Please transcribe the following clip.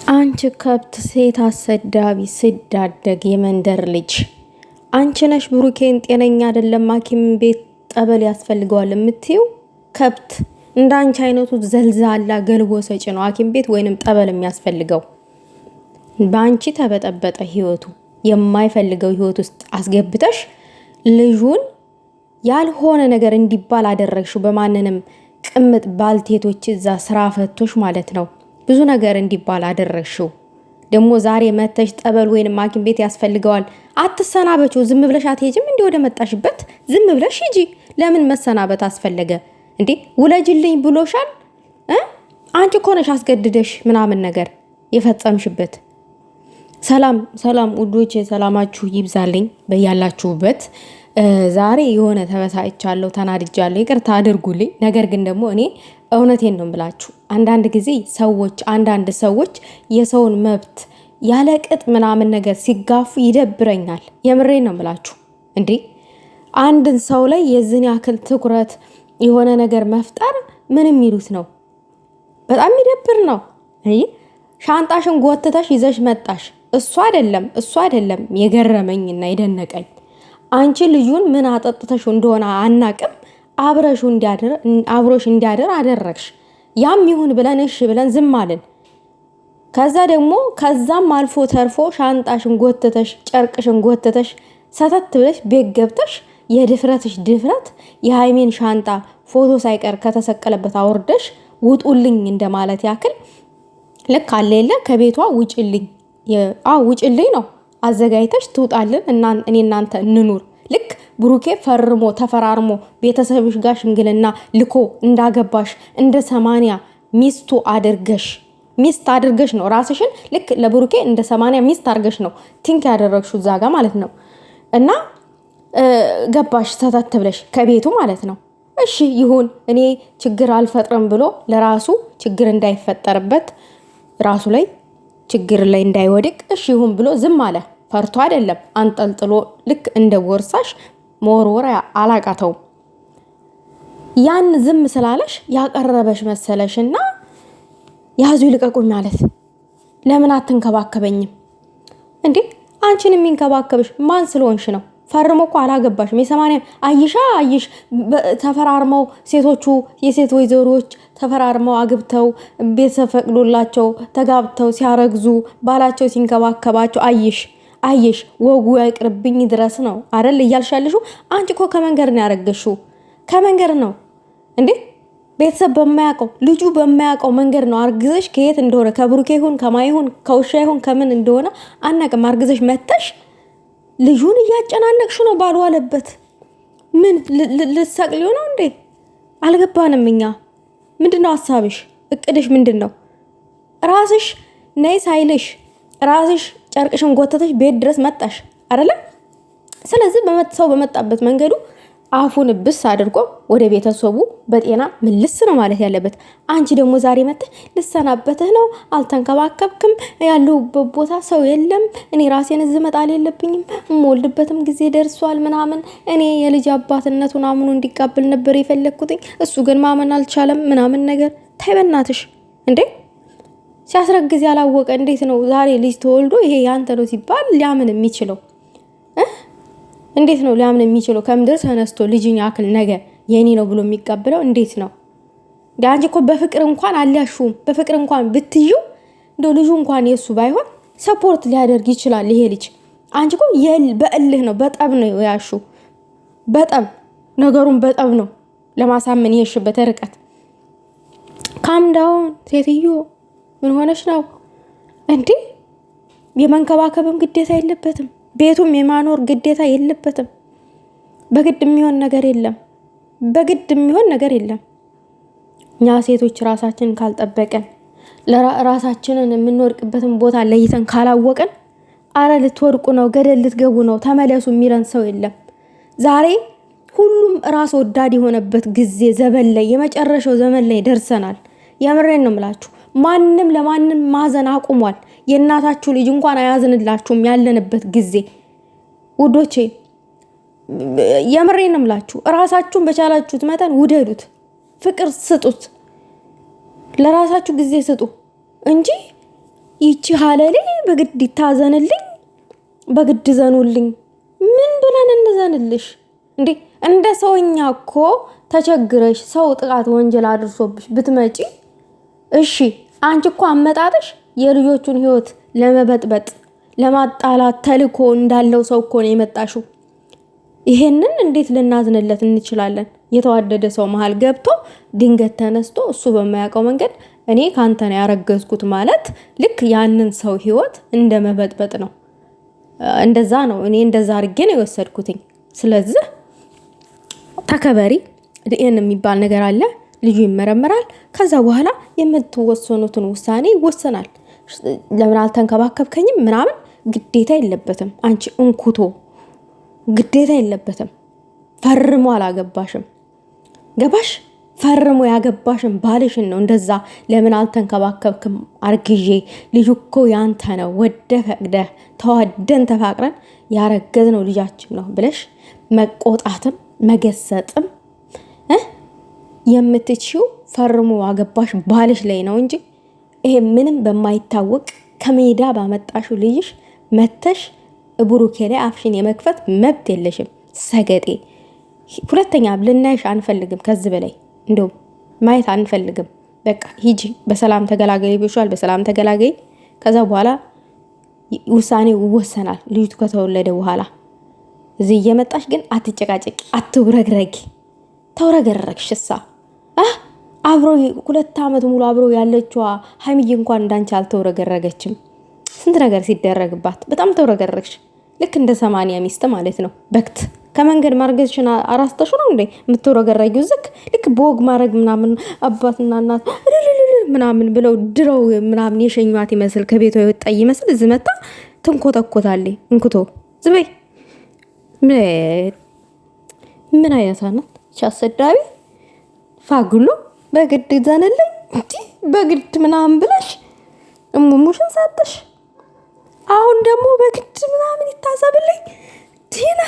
አንቺ ከብት ሴት አሰዳቢ ስዳደግ የመንደር ልጅ አንቺ ነሽ። ብሩኬን ጤነኛ አይደለም ሐኪም ቤት ጠበል ያስፈልገዋል የምትይው ከብት። እንደ አንቺ አይነቱ ዘልዛላ ገልቦ ሰጪ ነው ሐኪም ቤት ወይንም ጠበል የሚያስፈልገው። በአንቺ ተበጠበጠ ህይወቱ። የማይፈልገው ህይወት ውስጥ አስገብተሽ ልጁን ያልሆነ ነገር እንዲባል አደረግሽው። በማንንም ቅምጥ ባልቴቶች እዛ ስራ ፈቶሽ ማለት ነው ብዙ ነገር እንዲባል አደረግሽው። ደግሞ ዛሬ መተሽ ጠበል ወይንም ሐኪም ቤት ያስፈልገዋል። አትሰናበችው። ዝም ብለሽ አትሄጂም እንዴ? ወደ መጣሽበት ዝም ብለሽ ሂጂ። ለምን መሰናበት አስፈለገ እንዴ? ውለጅልኝ ብሎሻል። አንቺ እኮ ነሽ አስገድደሽ ምናምን ነገር የፈጸምሽበት። ሰላም ሰላም ውዶቼ፣ ሰላማችሁ ይብዛልኝ በያላችሁበት። ዛሬ የሆነ ተበሳጭቻለሁ፣ ተናድጃለሁ፣ ይቅርታ አድርጉልኝ። ነገር ግን ደግሞ እኔ እውነቴን ነው ብላችሁ አንዳንድ ሰዎች የሰውን መብት ያለ ቅጥ ምናምን ነገር ሲጋፉ ይደብረኛል። የምሬን ነው ብላችሁ እንዴ አንድን ሰው ላይ የዝን ያክል ትኩረት የሆነ ነገር መፍጠር ምን የሚሉት ነው? በጣም ይደብር ነው። ሻንጣሽን ጎትተሽ ይዘሽ መጣሽ። እሱ አይደለም የገረመኝና የደነቀኝ። አንቺ ልጁን ምን አጠጥተሽ እንደሆነ አናቅም፣ አብሮሽ እንዲያድር አደረግሽ። ያም ይሁን ብለን እሺ ብለን ዝም አልን። ከዛም አልፎ ተርፎ ሻንጣሽን ጎትተሽ ጨርቅሽን ጎትተሽ ሰተት ብለሽ ቤት ገብተሽ የድፍረትሽ ድፍረት የሃይሜን ሻንጣ ፎቶ ሳይቀር ከተሰቀለበት አውርደሽ ውጡልኝ እንደማለት ያክል ልክ አለ የለ ከቤቷ ውጭልኝ ነው አዘጋጅተሽ ትውጣልን እኔ እናንተ እንኑር። ልክ ብሩኬ ተፈራርሞ ቤተሰብሽ ጋር ሽምግልና ልኮ እንዳገባሽ እንደ 80 ሚስት አድርገሽ ነው ራስሽን ልክ ለብሩኬ እንደ 80 ሚስት አድርገሽ ነው ቲንክ ያደረግሽው እዛ ጋር ማለት ነው። እና ገባሽ ሰተት ብለሽ ከቤቱ ማለት ነው። እሺ ይሁን እኔ ችግር አልፈጥርም ብሎ ለራሱ ችግር እንዳይፈጠርበት ራሱ ላይ ችግር ላይ እንዳይወድቅ እሺ ይሁን ብሎ ዝም አለ። ፈርቶ አይደለም አንጠልጥሎ ልክ እንደ ቦርሳሽ መወርወር አላቃተውም። ያን ዝም ስላለሽ ያቀረበሽ መሰለሽና ያዙ ይልቀቁኝ ማለት። ለምን አትንከባከበኝም እንዴ? አንቺን የሚንከባከብሽ ማን ስለሆንሽ ነው? ፈርሞ እኮ አላገባሽም። አይሽ ተፈራርመው የሴት ወይዘሮች ተፈራርመው አግብተው ቤተሰብ ፈቅዶላቸው ተጋብተው ሲያረግዙ ባላቸው ሲንከባከባቸው አይሽ ወጉ ያቅርብኝ ድረስ ነው አይደል እያልሻለሽው። አንቺ እኮ ከመንገድ ነው ያረገሽው። ከመንገድ ነው እንዴ? ቤተሰብ በማያውቀው ልጁ በማያውቀው መንገድ ነው አርግዘሽ። ከየት እንደሆነ ከብሩኬ ይሁን ከማይሁን ከውሻ ይሁን ከምን እንደሆነ አናውቅም። አርግዘሽ መተሽ ልጁን እያጨናነቅሽ ነው ባልዋለበት። ምን ልትሰቅሊው ነው እንዴ? አልገባንም እኛ። ምንድነው ሐሳብሽ? እቅድሽ ምንድነው? ራስሽ ነይ ሳይልሽ ራስሽ ጨርቅሽን ጎተተሽ ቤት ድረስ መጣሽ አይደለ? ስለዚህ ሰው በመጣበት መንገዱ አፉን ብስ አድርጎ ወደ ቤተሰቡ በጤና ምልስ ነው ማለት ያለበት። አንቺ ደግሞ ዛሬ መጥተህ ልሰናበትህ ነው፣ አልተንከባከብክም፣ ያለሁበት ቦታ ሰው የለም፣ እኔ ራሴን እዚህ መጣል የለብኝም፣ የምወልድበትም ጊዜ ደርሷል ምናምን፣ እኔ የልጅ አባትነቱን አምኖ እንዲቀበል ነበር የፈለግኩትኝ፣ እሱ ግን ማመን አልቻለም ምናምን ነገር። ታይ በእናትሽ እንዴ! ሲያስረግዝ ያላወቀ እንዴት ነው ዛሬ ልጅ ተወልዶ ይሄ ያንተ ነው ሲባል ሊያምን የሚችለው? እንዴት ነው ሊያምን የሚችለው? ከምድር ተነስቶ ልጅን ያክል ነገር የኔ ነው ብሎ የሚቀበለው እንዴት ነው? አንቺ እኮ በፍቅር እንኳን አልያሹም። በፍቅር እንኳን ብትዩ እንደው ልጁ እንኳን የሱ ባይሆን ሰፖርት ሊያደርግ ይችላል ይሄ ልጅ። አንቺ እኮ በእልህ ነው በጠብ ነው ያሹ። በጠብ ነገሩን በጠብ ነው ለማሳመን የሽበት ርቀት። ካም ዳውን ሴትዮ ምን ሆነሽ ነው እንዴ? የመንከባከብም ግዴታ የለበትም። ቤቱም የማኖር ግዴታ የለበትም። በግድ የሚሆን ነገር የለም። እኛ ሴቶች ራሳችንን ካልጠበቀን ራሳችንን የምንወድቅበትን ቦታ ለይተን ካላወቀን አረ ልትወድቁ ነው፣ ገደል ልትገቡ ነው፣ ተመለሱ የሚለን ሰው የለም። ዛሬ ሁሉም ራስ ወዳድ የሆነበት ጊዜ ዘመን ላይ የመጨረሻው ዘመን ላይ ደርሰናል። የምሬን ነው የምላችሁ። ማንም ለማንም ማዘን አቁሟል። የእናታችሁ ልጅ እንኳን አያዝንላችሁም ያለንበት ጊዜ ውዶቼ። የምሬን ነው የምላችሁ። ራሳችሁን በቻላችሁት መጠን ውደዱት፣ ፍቅር ስጡት፣ ለራሳችሁ ጊዜ ስጡ እንጂ ይቺ ሀለሌ በግድ ይታዘንልኝ፣ በግድ ዘኑልኝ። ምን ብለን እንዘንልሽ እንዴ? እንደ ሰውኛ እኮ ተቸግረሽ ሰው ጥቃት ወንጀል አድርሶብሽ ብትመጪ እሺ፣ አንቺ እኮ አመጣጥሽ የልጆቹን ህይወት ለመበጥበጥ ለማጣላት ተልኮ እንዳለው ሰው እኮ ነው የመጣሽው። ይሄንን እንዴት ልናዝንለት እንችላለን? የተዋደደ ሰው መሃል ገብቶ ድንገት ተነስቶ እሱ በማያውቀው መንገድ እኔ ካንተ ነው ያረገዝኩት ማለት ልክ ያንን ሰው ህይወት እንደ መበጥበጥ ነው። እንደዛ ነው፣ እኔ እንደዛ አድርጌ ነው የወሰድኩትኝ። ስለዚህ ተከበሪ። ዲኤን የሚባል ነገር አለ። ልጁ ይመረመራል። ከዛ በኋላ የምትወሰኑትን ውሳኔ ይወሰናል። ለምን አልተንከባከብከኝም ምናምን ግዴታ የለበትም። አንቺ እንኩቶ ግዴታ የለበትም። ፈርሞ አላገባሽም። ገባሽ? ፈርሞ ያገባሽን ባልሽን ነው እንደዛ ለምን አልተንከባከብክም አርግዤ ልጁ እኮ ያንተ ነው ወደ ፈቅደህ ተዋደን ተፋቅረን ያረገዝነው ልጃችን ነው ብለሽ መቆጣትም መገሰጥም የምትችው ፈርሞ ያገባሽ ባልሽ ላይ ነው እንጂ ይሄ ምንም በማይታወቅ ከሜዳ ባመጣሽው ልጅሽ መተሽ ብሩኬ ላይ አፍሽን የመክፈት መብት የለሽም። ሰገጤ። ሁለተኛ ልናይሽ አንፈልግም። ከዚህ በላይ እንደው ማየት አንፈልግም። በቃ ሂጂ፣ በሰላም ተገላገይ ብሻል። በሰላም ተገላገይ። ከዛ በኋላ ውሳኔው ይወሰናል ልጅቱ ከተወለደ በኋላ። እዚህ እየመጣሽ ግን አትጨቃጨቂ፣ አትውረግረጊ። ተውረገረግሽሳ አብሮ 2 ዓመት ሙሉ አብሮ ያለችዋ ሀይሚዬ እንኳን እንዳንቺ አልተውረገረገችም። ስንት ነገር ሲደረግባት በጣም ተውረገረግሽ። ልክ እንደ 80 ሚስት ማለት ነው። በክት ከመንገድ ማርገዝሽን አራስተሽ ነው እንዴ የምትወረገረጊው? ዝክ ልክ በወግ ማድረግ ምናምን አባትና እናት ምናምን ብለው ድረው ምናምን የሸኟት ይመስል ከቤቷ የወጣ ይመስል እዚህ መጣ ትንኮተኮታለች። እንኩቶ ዝበይ ምን አይነታናት ቻሰዳቢ ፋግሎ በግድ ዘንልኝ እንጂ በግድ ምናምን ብለሽ እሙሙሽን ሰጥሽ። አሁን ደግሞ በግድ ምናምን ይታሰብልኝ ዲና